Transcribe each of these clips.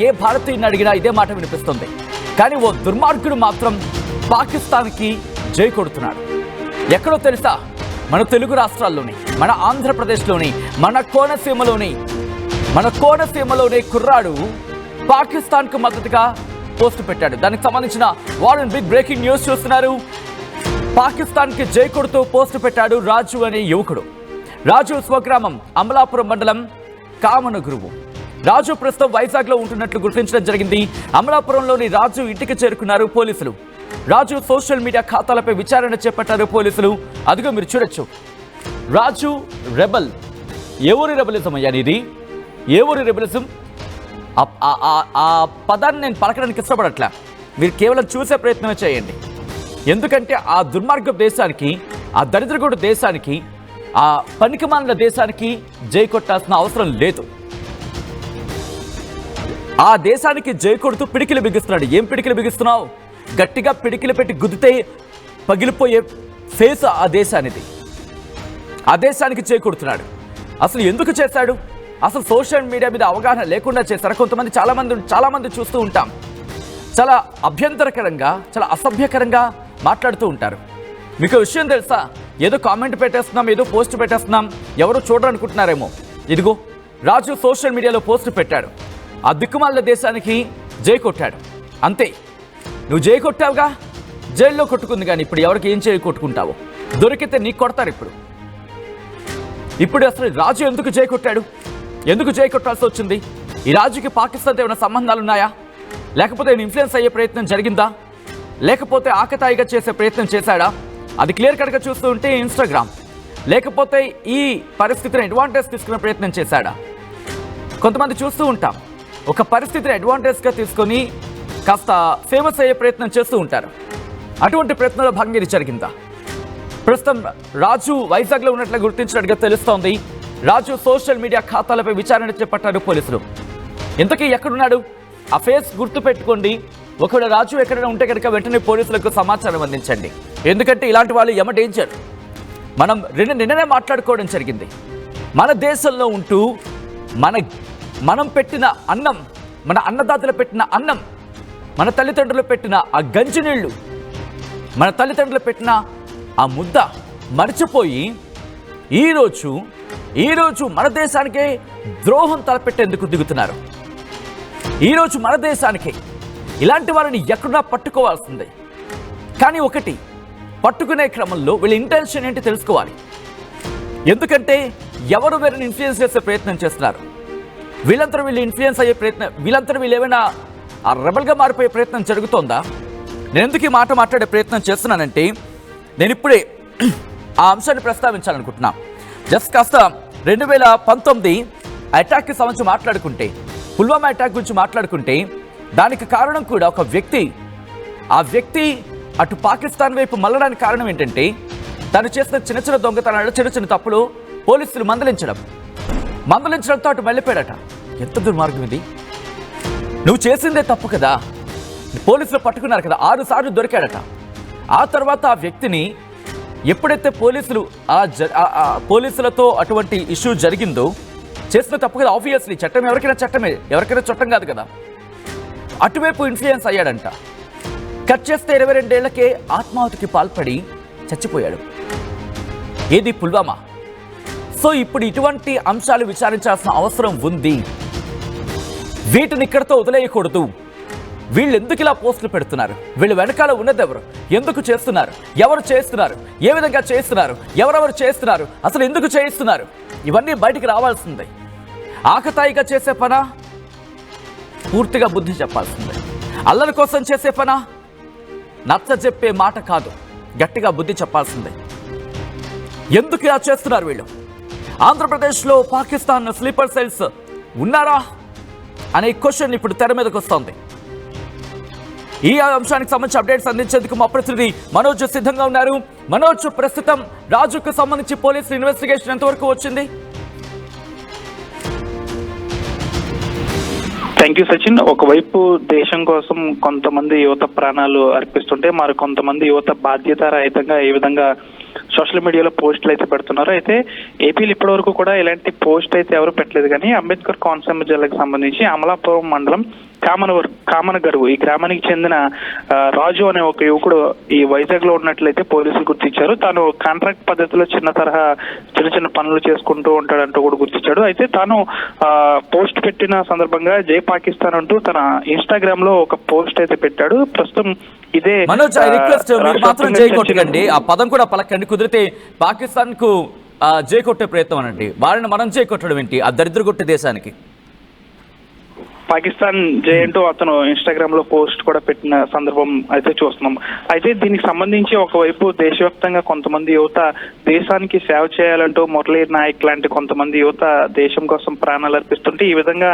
ఏ భారతీయుని అడిగినా ఇదే మాట వినిపిస్తుంది. కానీ ఓ దుర్మార్గుడు మాత్రం పాకిస్తాన్కి జై కొడుతున్నాడు. ఎక్కడో తెలుసా? మన తెలుగు రాష్ట్రాల్లోని, మన ఆంధ్రప్రదేశ్లోని, మన కోనసీమలోని కుర్రాడు పాకిస్తాన్కు మద్దతుగా పోస్ట్ పెట్టాడు. దానికి సంబంధించిన వారెన్ బిగ్ బ్రేకింగ్ న్యూస్ చూస్తున్నారు. పాకిస్తాన్కి జై కొడుతూ పోస్ట్ పెట్టాడు రాజు అనే యువకుడు. రాజు స్వగ్రామం అమలాపురం మండలం కామనగురువు. రాజు ప్రస్తుతం వైజాగ్లో ఉంటున్నట్లు గుర్తించడం జరిగింది. అమలాపురంలోని రాజు ఇంటికి చేరుకున్నారు పోలీసులు. రాజు సోషల్ మీడియా ఖాతాలపై విచారణ చేపట్టారు పోలీసులు. అదిగో మీరు చూడొచ్చు. రాజు రెబల్. ఏ ఊరి రెబలిజం అయ్యా ఇది? ఏ ఊరి రెబలిజం? ఆ పదాన్ని నేను పలకడానికి ఇష్టపడట్లా. మీరు కేవలం చూసే ప్రయత్నమే చేయండి. ఎందుకంటే ఆ దుర్మార్గ దేశానికి, ఆ దరిద్రగూడు దేశానికి, ఆ పనికిమాలిన దేశానికి జై కొట్టాల్సిన అవసరం లేదు. ఆ దేశానికి జై కొడుతూ పిడికిలు బిగిస్తున్నాడు. ఏం పిడికిలు బిగిస్తున్నావు? గట్టిగా పిడికిలు పెట్టి గుద్దితే పగిలిపోయే ఫేస్ ఆ దేశానిది. ఆ దేశానికి జై కొడుతున్నాడు. అసలు ఎందుకు చేశాడు? అసలు సోషల్ మీడియా మీద అవగాహన లేకుండా చేశారు. కొంతమంది చాలా మంది చూస్తూ ఉంటాం. చాలా అభ్యంతరకరంగా, చాలా అసభ్యకరంగా మాట్లాడుతూ ఉంటారు. మీకు విషయం తెలుసా? ఏదో కామెంట్ పెట్టేస్తున్నాం, ఏదో పోస్ట్ పెట్టేస్తున్నాం, ఎవరు చూడరనుకుంటున్నారేమో. ఇదిగో రాజు సోషల్ మీడియాలో పోస్ట్ పెట్టాడు. ఆ దిక్కుమాల దేశానికి జై కొట్టాడు. అంతే. నువ్వు జై కొట్టావుగా, జైల్లో కొట్టుకుంది. కానీ ఇప్పుడు ఎవరికి ఏం చేయి కొట్టుకుంటావు? దొరికితే నీకు కొడతారు. ఇప్పుడు అసలు రాజు ఎందుకు జై కొట్టాడు? ఎందుకు జై కొట్టాల్సి వచ్చింది? ఈ రాజుకి పాకిస్తాన్తో ఏమైనా సంబంధాలు ఉన్నాయా? లేకపోతే ఇన్ఫ్లుయెన్స్ అయ్యే ప్రయత్నం జరిగిందా? లేకపోతే ఆకతాయిగా చేసే ప్రయత్నం చేశాడా? అది క్లియర్ కట్గా చూస్తూ ఉంటే ఇన్స్టాగ్రామ్. లేకపోతే ఈ పరిస్థితిని అడ్వాంటేజ్ తీసుకునే ప్రయత్నం చేశాడా? కొంతమంది చూస్తూ ఉంటాం, ఒక పరిస్థితిని అడ్వాంటేజ్గా తీసుకొని కాస్త ఫేమస్ అయ్యే ప్రయత్నం చేస్తూ ఉంటారు. అటువంటి ప్రయత్నంలో భాగంగా ఇది జరిగిందా? ప్రస్తుతం రాజు వైజాగ్లో ఉన్నట్లు గుర్తించినట్టుగా తెలుస్తోంది. రాజు సోషల్ మీడియా ఖాతాలపై విచారణ చేపట్టారు పోలీసులు. ఇంతకీ ఎక్కడున్నాడు? ఆ ఫేస్ గుర్తు పెట్టుకోండి. ఒకవేళ రాజు ఎక్కడైనా ఉంటే కనుక వెంటనే పోలీసులకు సమాచారం అందించండి. ఎందుకంటే ఇలాంటి వాళ్ళు యమ డేంజర్. మనం నిన్ననే మాట్లాడుకోవడం జరిగింది. మన దేశంలో ఉంటూ మనం పెట్టిన అన్నం, మన అన్నదాతలు పెట్టిన అన్నం, మన తల్లిదండ్రులు పెట్టిన ఆ గంజి నీళ్లు, మన తల్లిదండ్రులు పెట్టిన ఆ ముద్ద మర్చిపోయి ఈరోజు మన దేశానికే ద్రోహం తలపెట్టేందుకు దిగుతున్నారు. ఈరోజు మన దేశానికి ఇలాంటి వారిని ఎక్కడా పట్టుకోవాల్సిందే. కానీ ఒకటి, పట్టుకునే క్రమంలో వీళ్ళ ఇంటెన్షన్ ఏంటి తెలుసుకోవాలి. ఎందుకంటే ఎవరు వీరిని ఇన్ఫ్లుయెన్స్ చేసే ప్రయత్నం చేస్తున్నారు? వీళ్ళు ఇన్ఫ్లుయెన్స్ అయ్యే ప్రయత్నం, వీళ్ళు ఏమైనా ఆ రెబల్గా మారిపోయే ప్రయత్నం జరుగుతోందా? నేను ఎందుకు ఈ మాట మాట్లాడే ప్రయత్నం చేస్తున్నానంటే, నేను ఇప్పుడే ఆ అంశాన్ని ప్రస్తావించాలనుకుంటున్నా. జస్ట్ కాస్త 2019 అటాక్కి సంబంధించి మాట్లాడుకుంటే, పుల్వామా అటాక్ గురించి మాట్లాడుకుంటే, దానికి కారణం కూడా ఒక వ్యక్తి. ఆ వ్యక్తి అటు పాకిస్తాన్ వైపు మళ్ళడానికి కారణం ఏంటంటే, తను చేసిన చిన్న దొంగతనాలు, చిన్న తప్పులు పోలీసులు మందలించడంతో అటు వెళ్ళిపోయాడట. ఎంత దుర్మార్గం ఇది! నువ్వు చేసిందే తప్పు కదా. పోలీసులు పట్టుకున్నారు కదా, 6 సార్లు దొరికాడట. ఆ తర్వాత ఆ వ్యక్తిని ఎప్పుడైతే పోలీసులతో అటువంటి ఇష్యూ జరిగిందో, చేసిన తప్పు కదా. ఆబ్వియస్లీ చట్టం ఎవరికైనా చట్టం కాదు కదా. అటువైపు ఇన్ఫ్లుయెన్స్ అయ్యాడంట. కట్ చేస్తే 22 ఏళ్లకే ఆత్మాహుతికి పాల్పడి చచ్చిపోయాడు. ఏది? పుల్వామా. సో ఇప్పుడు ఇటువంటి అంశాలు విచారించాల్సిన అవసరం ఉంది. వీటిని ఇక్కడితో వదిలేయకూడదు. వీళ్ళు ఎందుకు ఇలా పోస్టులు పెడుతున్నారు? వీళ్ళు వెనకాల ఉన్నది ఎవరు? ఎందుకు చేస్తున్నారు? ఎవరు చేస్తున్నారు? ఏ విధంగా చేస్తున్నారు? ఎవరెవరు చేస్తున్నారు? అసలు ఎందుకు చేయిస్తున్నారు? ఇవన్నీ బయటికి రావాల్సిందే. ఆకతాయిగా చేసే పనా? పూర్తిగా బుద్ధి చెప్పాల్సిందే. అల్లరి కోసం చేసే పనా? నచ్చ చెప్పే మాట కాదు, గట్టిగా బుద్ధి చెప్పాల్సిందే. ఎందుకు ఇలా చేస్తున్నారు వీళ్ళు? ఆంధ్రప్రదేశ్లో పాకిస్తాన్ స్లీపర్ సెల్స్ ఉన్నారా అనే క్వశ్చన్ ఇప్పుడు తెర మీదకి వస్తోంది. ఈ అంశానికి సంబంధించి అప్డేట్స్ అందించేందుకు మా ప్రతినిధి మనోజ్ సిద్ధంగా ఉన్నారు. మనోజ్, ప్రస్తుతం రాజుకు సంబంధించి పోలీసుల ఇన్వెస్టిగేషన్ ఎంతవరకు వచ్చింది? Thank you Sachin. ఒకవైపు దేశం కోసం కొంతమంది యువత ప్రాణాలు అర్పిస్తుంటే, మరి కొంతమంది యువత బాధ్యతారహితంగా ఏ విధంగా సోషల్ మీడియాలో పోస్టులు అయితే పెడుతున్నారు. అయితే ఏపీలో ఇప్పటి వరకు కూడా ఇలాంటి పోస్ట్ అయితే ఎవరు పెట్టలేదు. కానీ అంబేద్కర్ కోనసీమ జిల్లాకు సంబంధించి అమలాపురం మండలం కామనగరువు ఈ గ్రామానికి చెందిన రాజు అనే ఒక యువకుడు ఈ వైజాగ్ లో ఉన్నట్లయితే పోలీసులు గుర్తించారు. తాను కాంట్రాక్ట్ పద్ధతిలో చిన్న చిన్న పనులు చేసుకుంటూ ఉంటాడంటూ కూడా గుర్తించాడు. అయితే తాను పోస్ట్ పెట్టిన సందర్భంగా జై పాకిస్తాన్ అంటూ తన ఇన్స్టాగ్రామ్ లో ఒక పోస్ట్ అయితే పెట్టాడు. ప్రస్తుతం ఇదే మనోజ్, ఐ రిక్వెస్ట్ మీరు మాత్రం జై కొట్టకండి, ఆ పదం కూడా పలకండి. కుదిరితే పాకిస్తాన్ కు జై కొట్టే ప్రయత్నం అనండి, వారిని మనం జై కొట్టడం ఏంటి ఆ దరిద్ర కొట్టే దేశానికి. పాకిస్తాన్ జై అంటూ అతను ఇన్స్టాగ్రామ్ లో పోస్ట్ కూడా పెట్టిన సందర్భం అయితే చూస్తున్నాం. అయితే దీనికి సంబంధించి ఒకవైపు దేశవ్యాప్తంగా కొంతమంది యువత దేశానికి సేవ చేయాలంటూ మురళీ నాయక్ లాంటి కొంతమంది యువత దేశం కోసం ప్రాణాలు అర్పిస్తుంటే ఈ విధంగా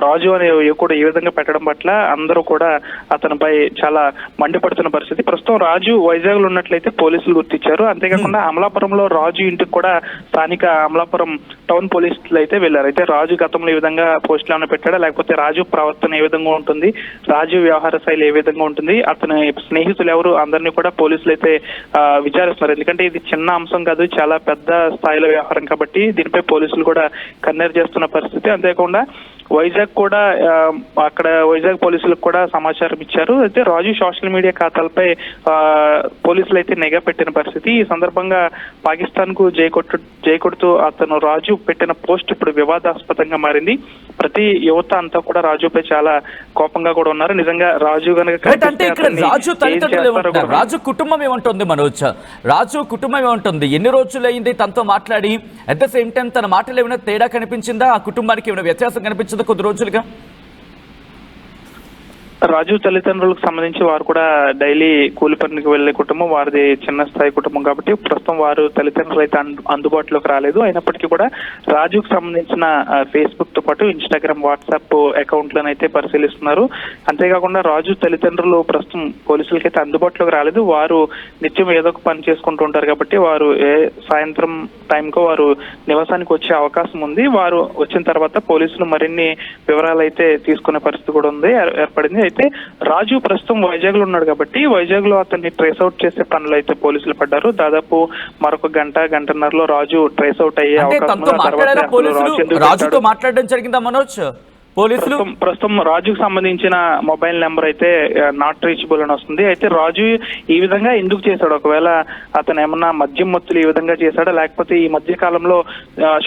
రాజు అనే యువకుడు ఈ విధంగా పెట్టడం పట్ల అందరూ కూడా అతనిపై చాలా మండిపడుతున్న పరిస్థితి. ప్రస్తుతం రాజు వైజాగ్ లో ఉన్నట్లయితే పోలీసులు గుర్తించారు. అంతేకాకుండా అమలాపురంలో రాజు ఇంటికి కూడా స్థానిక అమలాపురం టౌన్ పోలీసులు అయితే వెళ్లారు. అయితే రాజు గతంలో ఈ విధంగా పోస్టులు ఏమైనా పెట్టాడా, లేకపోతే రాజు ప్రవర్తన ఏ విధంగా ఉంటుంది, రాజు వ్యవహార శైలి ఏ విధంగా ఉంటుంది, అతని స్నేహితులు ఎవరు అందరినీ కూడా పోలీసులు అయితే విచారిస్తున్నారు. ఎందుకంటే ఇది చిన్న అంశం కాదు, చాలా పెద్ద స్థాయిలో వ్యవహారం కాబట్టి దీనిపై పోలీసులు కూడా కన్నెర చేస్తున్న పరిస్థితి. అంతేకాకుండా వైజాగ్ కూడా అక్కడ వైజాగ్ పోలీసులకు కూడా సమాచారం ఇచ్చారు. అయితే రాజు సోషల్ మీడియా ఖాతాలపై పోలీసులు అయితే నిఘా పెట్టిన పరిస్థితి. ఈ సందర్భంగా పాకిస్తాన్ కు జై కొడుతూ అతను రాజు పెట్టిన పోస్ట్ ఇప్పుడు వివాదాస్పదంగా మారింది. ప్రతి యువత అంతా కూడా రాజుపై చాలా కోపంగా కూడా ఉన్నారు. నిజంగా రాజు కనుక అంటే ఇక్కడ రాజు తల్లిదండ్రులు ఏమంటారు, రాజు కుటుంబం ఏమంటుంది మనోజ్, రాజు కుటుంబం ఏమంటుంది, ఎన్ని రోజులు అయింది తనతో మాట్లాడి, అట్ ద సేమ్ టైం తన మాటలు ఏమైనా తేడా కనిపించిందా, ఆ కుటుంబానికి ఏమైనా వ్యత్యాసం కనిపించిందా కొద్ది రోజులుగా? రాజు తల్లిదండ్రులకు సంబంధించి వారు కూడా డైలీ కూలి పనికి వెళ్లే కుటుంబం, వారిది చిన్న స్థాయి కుటుంబం కాబట్టి ప్రస్తుతం వారు తల్లిదండ్రులు అయితే అందుబాటులోకి రాలేదు. అయినప్పటికీ కూడా రాజుకు సంబంధించిన ఫేస్బుక్ తో పాటు ఇన్స్టాగ్రామ్, వాట్సాప్ అకౌంట్లను అయితే పరిశీలిస్తున్నారు. అంతేకాకుండా రాజు తల్లిదండ్రులు ప్రస్తుతం పోలీసులకైతే అందుబాటులోకి రాలేదు. వారు నిత్యం ఏదో ఒక పని చేసుకుంటూ ఉంటారు కాబట్టి వారు సాయంత్రం టైంకో వారు నివాసానికి వచ్చే అవకాశం ఉంది. వారు వచ్చిన తర్వాత పోలీసులు మరిన్ని వివరాలు అయితే తీసుకునే పరిస్థితి కూడా ఉంది ఏర్పడింది. అయితే రాజు ప్రస్తుతం వైజాగ్ లో ఉన్నాడు కాబట్టి వైజాగ్ లో అతన్ని ట్రేస్ అవుట్ చేసే పనులు అయితే పోలీసులు పడ్డారు. దాదాపు మరొక గంటన్నరలో రాజు ట్రేస్ అవుట్ అయ్యే అవకాశం. రాజుతో మాట్లాడడం జరిగిందా మనోజ్? పోలీసులు ప్రస్తుతం రాజుకు సంబంధించిన మొబైల్ నెంబర్ అయితే నాట్ రీచబుల్ అని వస్తుంది. అయితే రాజు ఈ విధంగా ఎందుకు చేశాడు, ఒకవేళ అతను ఏమన్నా మద్యం మత్తులు ఈ విధంగా చేశాడా, లేకపోతే ఈ మధ్య కాలంలో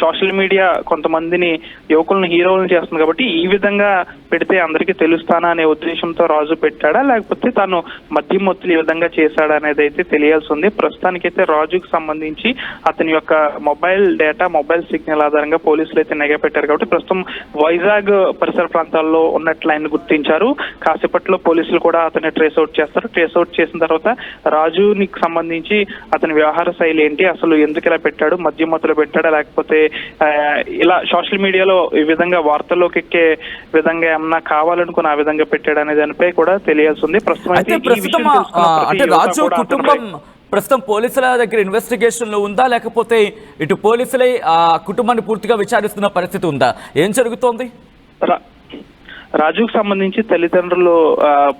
సోషల్ మీడియా కొంతమందిని యువకులను హీరోలను చేస్తుంది కాబట్టి ఈ విధంగా పెడితే అందరికీ తెలుస్తానా అనే ఉద్దేశంతో రాజు పెట్టాడా, లేకపోతే తాను మద్యం మత్తులు ఈ విధంగా చేశాడా అనేది అయితే తెలియాల్సి ఉంది. ప్రస్తుతానికైతే రాజుకు సంబంధించి అతని యొక్క మొబైల్ డేటా, మొబైల్ సిగ్నల్ ఆధారంగా పోలీసులు అయితే నిఘా పెట్టారు కాబట్టి ప్రస్తుతం వైజాగ్ పరిసర ప్రాంతాల్లో ఉన్నట్లు ఆయన గుర్తించారు. కాసేపట్లో పోలీసులు కూడా అతన్ని ట్రేస్ అవుట్ చేస్తారు. ట్రేస్ అవుట్ చేసిన తర్వాత రాజునికి సంబంధించి అతని వ్యవహార శైలి ఏంటి, అసలు ఎందుకు ఇలా పెట్టాడు, మద్యం మత్తులో పెట్టాడా, లేకపోతే ఇలా సోషల్ మీడియాలో ఈ విధంగా వార్తల్లోకి ఎక్కే విధంగా ఏమన్నా కావాలనుకుని ఆ విధంగా పెట్టాడు అనే దానిపై కూడా తెలియాల్సి ఉంది. ప్రస్తుతం రాజు కుటుంబం ప్రస్తుతం పోలీసుల దగ్గర ఇన్వెస్టిగేషన్ లో ఉందా, లేకపోతే ఇటు పోలీసులే ఆ కుటుంబాన్ని పూర్తిగా విచారిస్తున్న పరిస్థితి ఉందా, ఏం జరుగుతోంది? రాజుకు సంబంధించి తల్లిదండ్రులు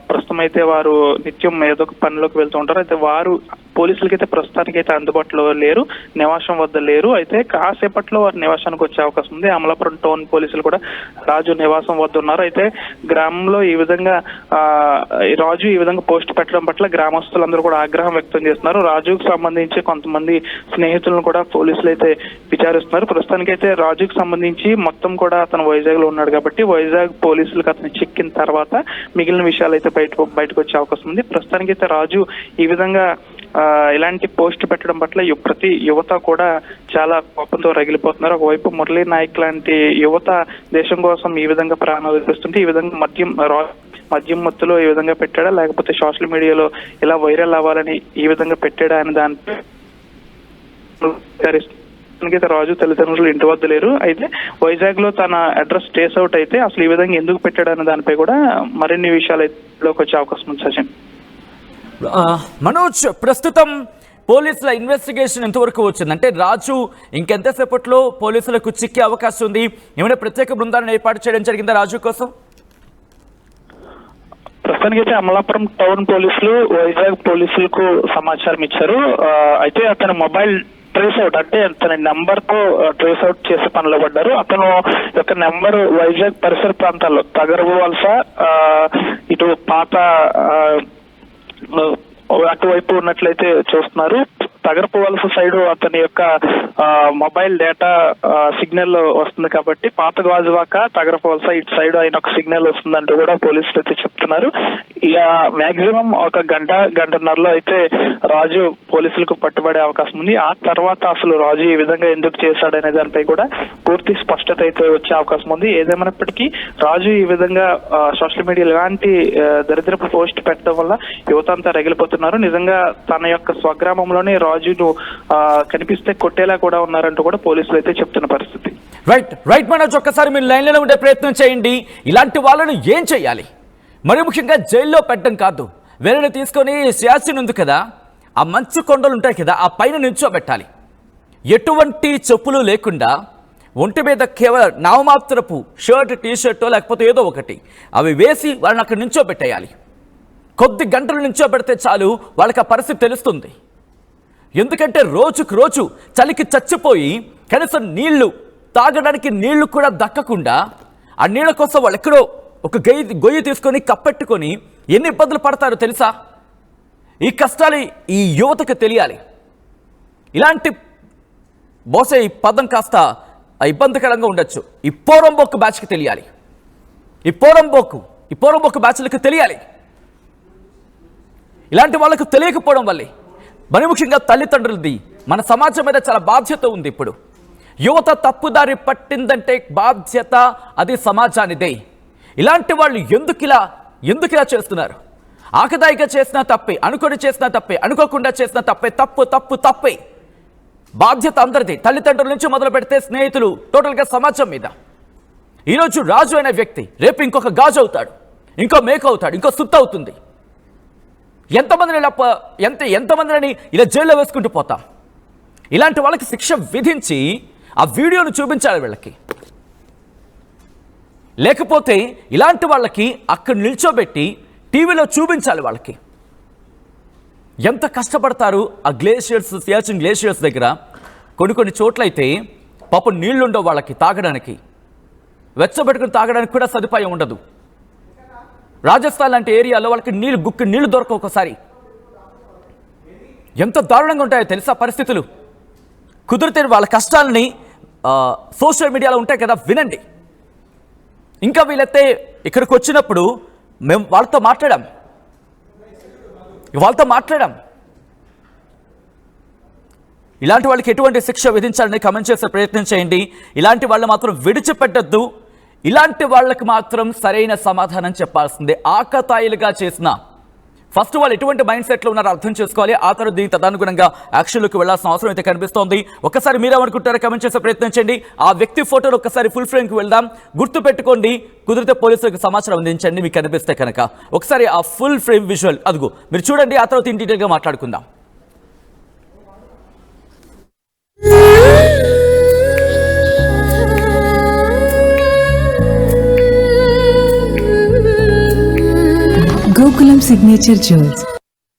ప్రస్తుతం అయితే వారు నిత్యం ఏదో ఒక పనిలోకి వెళ్తూ ఉంటారు. అయితే వారు పోలీసులకైతే ప్రస్తుతానికైతే అందుబాటులో లేరు, నివాసం వద్ద లేరు. అయితే కాసేపట్లో వారి నివాసానికి వచ్చే అవకాశం ఉంది. అమలాపురం టౌన్ పోలీసులు కూడా రాజు నివాసం వద్ద ఉన్నారు. అయితే గ్రామంలో ఈ విధంగా రాజు ఈ విధంగా పోస్ట్ పెట్టడం పట్ల గ్రామస్తులందరూ కూడా ఆగ్రహం వ్యక్తం చేస్తున్నారు. రాజుకు సంబంధించి కొంతమంది స్నేహితులను కూడా పోలీసులు అయితే విచారిస్తున్నారు. ప్రస్తుతానికైతే రాజుకు సంబంధించి మొత్తం కూడా అతను వైజాగ్ లో ఉన్నాడు కాబట్టి వైజాగ్ పోలీసులకు అతను చిక్కిన తర్వాత మిగిలిన విషయాలు అయితే బయటకు వచ్చే అవకాశం ఉంది. ప్రస్తుతానికైతే రాజు ఈ విధంగా ఇలాంటి పోస్ట్ పెట్టడం పట్ల ప్రతి యువత కూడా చాలా కోపంతో రగిలిపోతున్నారు. ఒకవైపు మురళీ నాయక్ లాంటి యువత దేశం కోసం ఈ విధంగా ప్రాణాలు అర్పిస్తుంటే ఈ విధంగా మద్యం మత్తులో ఈ విధంగా పెట్టాడా, లేకపోతే సోషల్ మీడియాలో ఇలా వైరల్ అవ్వాలని ఈ విధంగా పెట్టాడా అని దానిపై రాజు తల్లిదండ్రులు ఇంటి వద్ద లేరు. అయితే వైజాగ్ లో తన అడ్రస్ ట్రేస్ అవుట్ అయితే అసలు ఈ విధంగా ఎందుకు పెట్టాడు అనే దానిపై కూడా మరిన్ని విషయాలలోకి వచ్చే అవకాశం ఉంది. సచిన్, మనోజ్, ప్రస్తుతం పోలీసుల ఇన్వెస్టిగేషన్ ఎంతవరకు వచ్చింది? అంటే రాజు ఇంకెంతసేపట్లో పోలీసులకు చిక్కే అవకాశం ఉంది? ఏమైనా ప్రత్యేక బృందాలను ఏర్పాటు చేయడం జరిగిందా రాజు కోసం? మొత్తానికైతే అమలాపురం టౌన్ పోలీసులు వైజాగ్ పోలీసులకు సమాచారం ఇచ్చారు. అయితే అతని మొబైల్ ట్రేస్ అవుట్ అంటే తన నెంబర్ తో ట్రేస్ అవుట్ చేసే పనిలో పడ్డారు. అతను యొక్క నెంబర్ వైజాగ్ పరిసర ప్రాంతాల్లో తగరపు వలస, ఇటు పాత అటువైపు ఉన్నట్లయితే చూస్తున్నారు. తగరపు వలస సైడ్ అతని యొక్క మొబైల్ డేటా సిగ్నల్ వస్తుంది కాబట్టి పాత గాజువాక తగరపు వలస ఇటు సైడ్ ఆయన ఒక సిగ్నల్ వస్తుందంటూ కూడా పోలీసులు అయితే చెప్తున్నారు. ఇక మాక్సిమం ఒక గంటన్నరలో అయితే రాజు పోలీసులకు పట్టుబడే అవకాశం ఉంది. ఆ తర్వాత అసలు రాజు ఈ విధంగా ఎందుకు చేశాడనే దానిపై కూడా పూర్తి స్పష్టత అయితే వచ్చే అవకాశం ఉంది. ఏదేమైనప్పటికీ రాజు ఈ విధంగా సోషల్ మీడియాలో ఇలాంటి దరిద్రపు పోస్ట్ పెట్టడం వల్ల యువత అంతా రగిలిపోతున్నారు. నిజంగా తన యొక్క స్వగ్రామంలోనే రాజును కనిపిస్తే కొట్టేలా కూడా ఉన్నారంటూ కూడా పోలీసులు అయితే చెప్తున్న పరిస్థితి. రైట్ మనోజ్, ఒక్కసారి మీరు లైన్లో ఉండే ప్రయత్నం చేయండి. ఇలాంటి వాళ్ళను ఏం చేయాలి? మరి ముఖ్యంగా జైల్లో పెట్టడం కాదు, వేరే తీసుకొని సియాచిన్ ఉంది కదా, ఆ మంచు కొండలు ఉంటాయి కదా, ఆ పైన నిల్చోబెట్టాలి. ఎటువంటి చెప్పులు లేకుండా ఒంటి మీద కేవలం నామమాత్రపు షర్ట్, టీషర్టో లేకపోతే ఏదో ఒకటి అవి వేసి వాళ్ళని అక్కడ నిల్చోబెట్టేయాలి. కొద్ది గంటలు నిల్చోబెడితే చాలు, వాళ్ళకి ఆ పరిస్థితి తెలుస్తుంది. ఎందుకంటే రోజుకు రోజు చలికి చచ్చిపోయి కనీసం నీళ్లు తాగడానికి నీళ్లు కూడా దక్కకుండా ఆ నీళ్ళ కోసం వాళ్ళు ఎక్కడో ఒక గొయ్యి తీసుకొని కప్పెట్టుకొని ఎన్ని ఇబ్బందులు పడతారో తెలుసా? ఈ కష్టాలు ఈ యువతకు తెలియాలి. ఇలాంటి బహుశా ఈ పదం కాస్త ఇబ్బందికరంగా ఉండొచ్చు. ఈ పోరంబోకు బ్యాచ్కి తెలియాలి, ఈ పోరంబోకు బ్యాచ్లకు తెలియాలి. ఇలాంటి వాళ్ళకు తెలియకపోవడం వల్లే మరి ముఖ్యంగా తల్లిదండ్రులది, మన సమాజం మీద చాలా బాధ్యత ఉంది. ఇప్పుడు యువత తప్పుదారి పట్టిందంటే బాధ్యత అది సమాజానిదే. ఇలాంటి వాళ్ళు ఎందుకు ఇలా చేస్తున్నారు? ఆకదాయిగా చేసిన తప్పే, అనుకొని చేసిన తప్పే, అనుకోకుండా చేసిన తప్పే, తప్పే. బాధ్యత అందరిది, తల్లిదండ్రుల నుంచి మొదలు పెడితే స్నేహితులు, టోటల్గా సమాజం మీద. ఈరోజు రాజు అనే వ్యక్తి రేపు ఇంకొక గాజు అవుతాడు, ఇంకో మేక అవుతాడు, ఇంకో సుత్త అవుతుంది. ఎంతమందిని ఇలా జైల్లో వేసుకుంటూ పోతాం? ఇలాంటి వాళ్ళకి శిక్ష విధించి ఆ వీడియోను చూపించాలి వీళ్ళకి. లేకపోతే ఇలాంటి వాళ్ళకి అక్కడ నిల్చోబెట్టి టీవీలో చూపించాలి వాళ్ళకి. ఎంత కష్టపడతారు ఆ గ్లేషియర్స్, సియాచిన్ గ్లేషియర్స్ దగ్గర. కొన్ని చోట్లయితే పాపం నీళ్లుండవు వాళ్ళకి తాగడానికి, వెచ్చబెట్టుకుని తాగడానికి కూడా సదుపాయం ఉండదు. రాజస్థాన్ లాంటి ఏరియాలో వాళ్ళకి నీళ్లు దొరకవు ఒకసారి. ఎంత దారుణంగా ఉంటాయో తెలుసా పరిస్థితులు. కుదిరితే వాళ్ళ కష్టాలని సోషల్ మీడియాలో ఉంటాయి కదా, వినండి. ఇంకా వీళ్ళైతే ఇక్కడికి వచ్చినప్పుడు మేము వాళ్ళతో మాట్లాడాం. ఇలాంటి వాళ్ళకి ఎటువంటి శిక్ష విధించాలని కమెంట్ చేసే ప్రయత్నం చేయండి. ఇలాంటి వాళ్ళు మాత్రం విడిచిపెట్టద్దు. ఇలాంటి వాళ్ళకి మాత్రం సరైన సమాధానం చెప్పాల్సిందే. ఆకతాయిలుగా చేసిన ఫస్ట్ వాళ్ళు ఎటువంటి మైండ్ సెట్లో ఉన్నారో అర్థం చేసుకోవాలి. ఆ తర్వాత దీనికి తదనుగుణంగా యాక్షన్లోకి వెళ్లాల్సిన అవసరం అయితే కనిపిస్తోంది. ఒకసారి మీరేమనుకుంటారో కమెంట్ చేసే ప్రయత్నం చేయండి. ఆ వ్యక్తి ఫోటోను ఒకసారి ఫుల్ ఫ్రేమ్కి వెళ్దాం. గుర్తు పెట్టుకోండి, కుదిరితే పోలీసులకు సమాచారం అందించండి మీకు కనిపిస్తే కనుక. ఒకసారి ఆ ఫుల్ ఫ్రేమ్ విజువల్ అదిగో మీరు చూడండి. ఆ తర్వాత ఇన్ డీటెయిల్గా మాట్లాడుకుందాం. Gokulam Signature Jewels,